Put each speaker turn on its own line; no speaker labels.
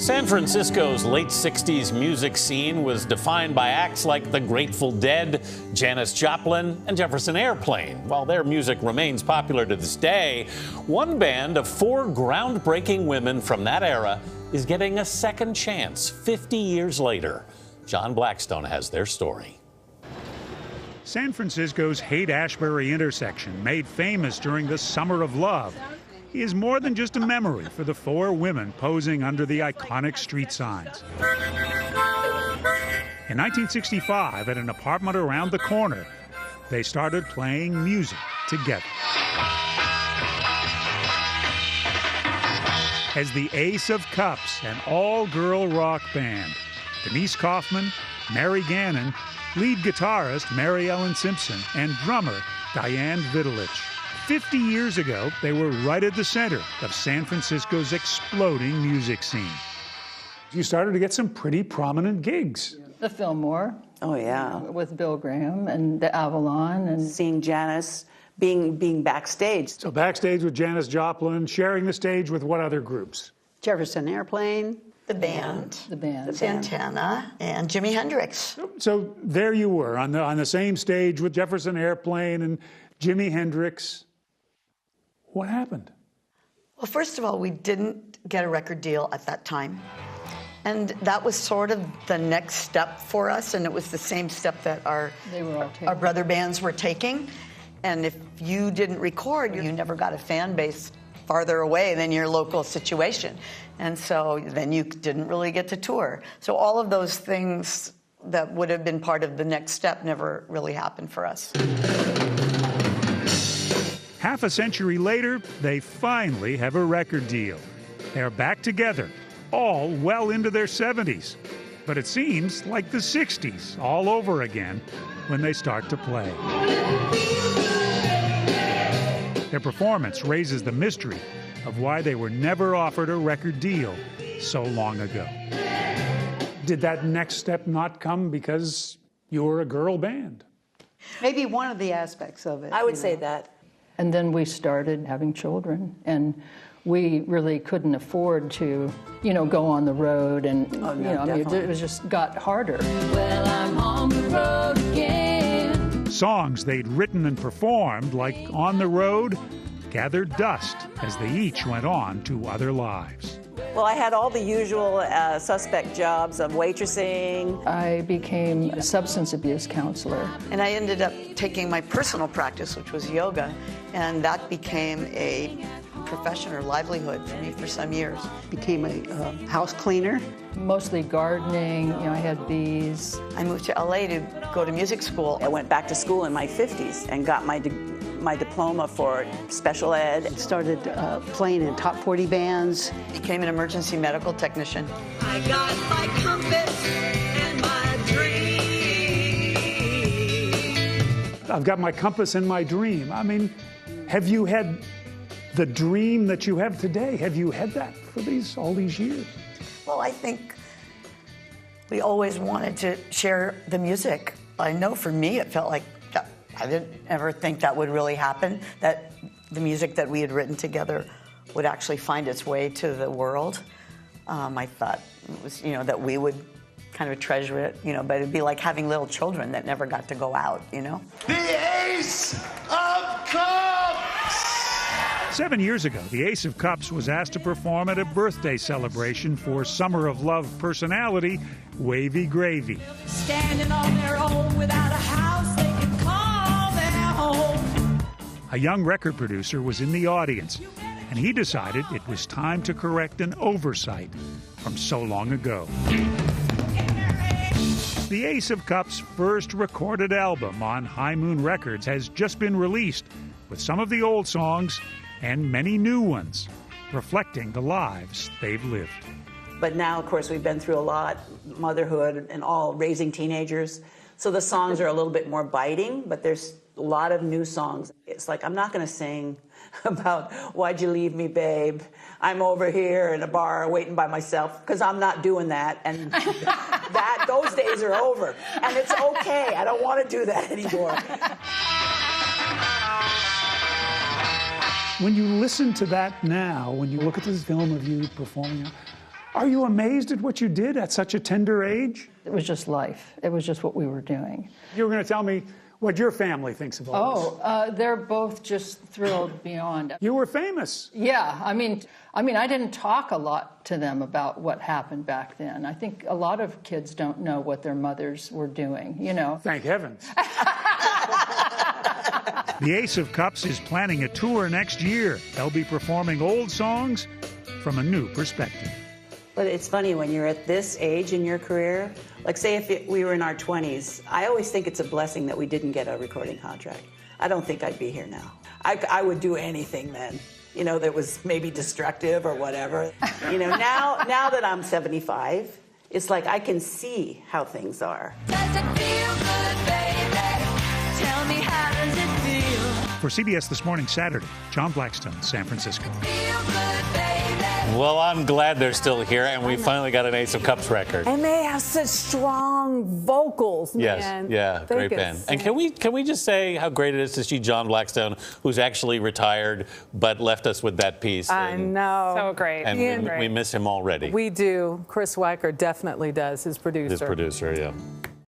San Francisco's late 60s music scene was defined by acts like the Grateful Dead, Janis Joplin, and Jefferson Airplane. While their music remains popular to this day, one band of 4 groundbreaking women from that era is getting a second chance 50 years later. John Blackstone has their story.
San Francisco's Haight-Ashbury intersection, made famous during the Summer of Love, is more than just a memory for the 4 women posing under the iconic street signs. In 1965, at an apartment around the corner, they started playing music together. As the Ace of Cups, an all-girl rock band, Denise Kaufman, Mary Gannon, lead guitarist Mary Ellen Simpson, and drummer Diane Vitalich. 50 years ago, they were right at the center of San Francisco's exploding music scene. You started to get some pretty prominent gigs.
The Fillmore.
Oh, yeah.
With Bill Graham and the Avalon. And
seeing Janis, being backstage.
So backstage with Janis Joplin, sharing the stage with what other groups?
Jefferson Airplane.
The band.
The band.
Santana and Jimi Hendrix.
So there you were on the same stage with Jefferson Airplane and Jimi Hendrix. What happened?
Well, first of all, we didn't get a record deal at that time. And that was sort of the next step for us, and it was the same step that our brother bands were taking. And if you didn't record, you never got a fan base farther away than your local situation. And so then you didn't really get to tour. So all of those things that would have been part of the next step never really happened for us.
Half a century later, they finally have a record deal. They're back together, all well into their 70s. But it seems like the 60s all over again when they start to play. Their performance raises the mystery of why they were never offered a record deal so long ago. Did that next step not come because you were a girl band?
Maybe one of the aspects of it.
I would say that.
And then we started having children, and we really couldn't afford to, go on the road, and it was just got harder. Well, I'm on the road again.
Songs they'd written and performed, like On the Road, gathered dust as they each went on to other lives.
Well, I had all the usual suspect jobs of waitressing.
I became a substance abuse counselor.
And I ended up taking my personal practice, which was yoga, and that became a profession or livelihood for me for some years.
Became a house cleaner.
Mostly gardening, I had bees.
I moved to LA to go to music school.
I went back to school in my 50s and got my diploma for special ed.
Started playing in top 40 bands.
Became an emergency medical technician.
I got my compass and my dream.
I've got my compass and my dream. I mean, have you had the dream that you have today? Have you had that for all these years?
Well, I think we always wanted to share the music. I know for me it felt like I didn't ever think that would really happen, that the music that we had written together would actually find its way to the world. I thought it was, that we would kind of treasure it, but it'd be like having little children that never got to go out,
The Ace of Cups!
7 years ago, the Ace of Cups was asked to perform at a birthday celebration for Summer of Love personality, Wavy Gravy.
Standing on their own without a house they can call their home.
A young record producer was in the audience, and he decided it was time to correct an oversight from so long ago. The Ace of Cups' first recorded album on High Moon Records has just been released, with some of the old songs and many new ones, reflecting the lives they've lived.
But now, of course, we've been through a lot, motherhood and all, raising teenagers. So the songs are a little bit more biting, but there's a lot of new songs. It's like, I'm not going to sing about why'd you leave me, babe? I'm over here in a bar waiting by myself, because I'm not doing that. And those days are over. And it's okay. I don't want to do that anymore.
When you listen to that now, when you look at this film of you performing, Are you amazed at what you did at such a tender age?
It was just life. It was just what we were doing.
You were going to tell me what your family thinks of all this.
They're both just thrilled beyond.
You were famous.
Yeah, I mean, I didn't talk a lot to them about what happened back then. I think a lot of kids don't know what their mothers were doing, you know.
Thank heavens. The Ace of Cups is planning a tour next year. They'll be performing old songs from a new perspective.
But it's funny, when you're at this age in your career, like say if we were in our 20s, I always think it's a blessing that we didn't get a recording contract. I don't think I'd be here now. I would do anything then, you know, that was maybe destructive or whatever. You know, now that I'm 75, it's like I can see how things are.
Does it feel good, baby? Tell me, how does it feel?
For CBS This Morning Saturday, John Blackstone, San Francisco.
Feel good, baby.
Well, I'm glad they're still here, and we finally got an Ace of Cups record.
And they have such strong vocals,
Yes,
man.
yeah,
They
great
can
band. And
sing.
can we just say how great it is to see John Blackstone, who's actually retired but left us with that piece.
I know.
So great.
And we miss him already.
We do. Chris Weicker definitely does, his producer.
His producer, yeah.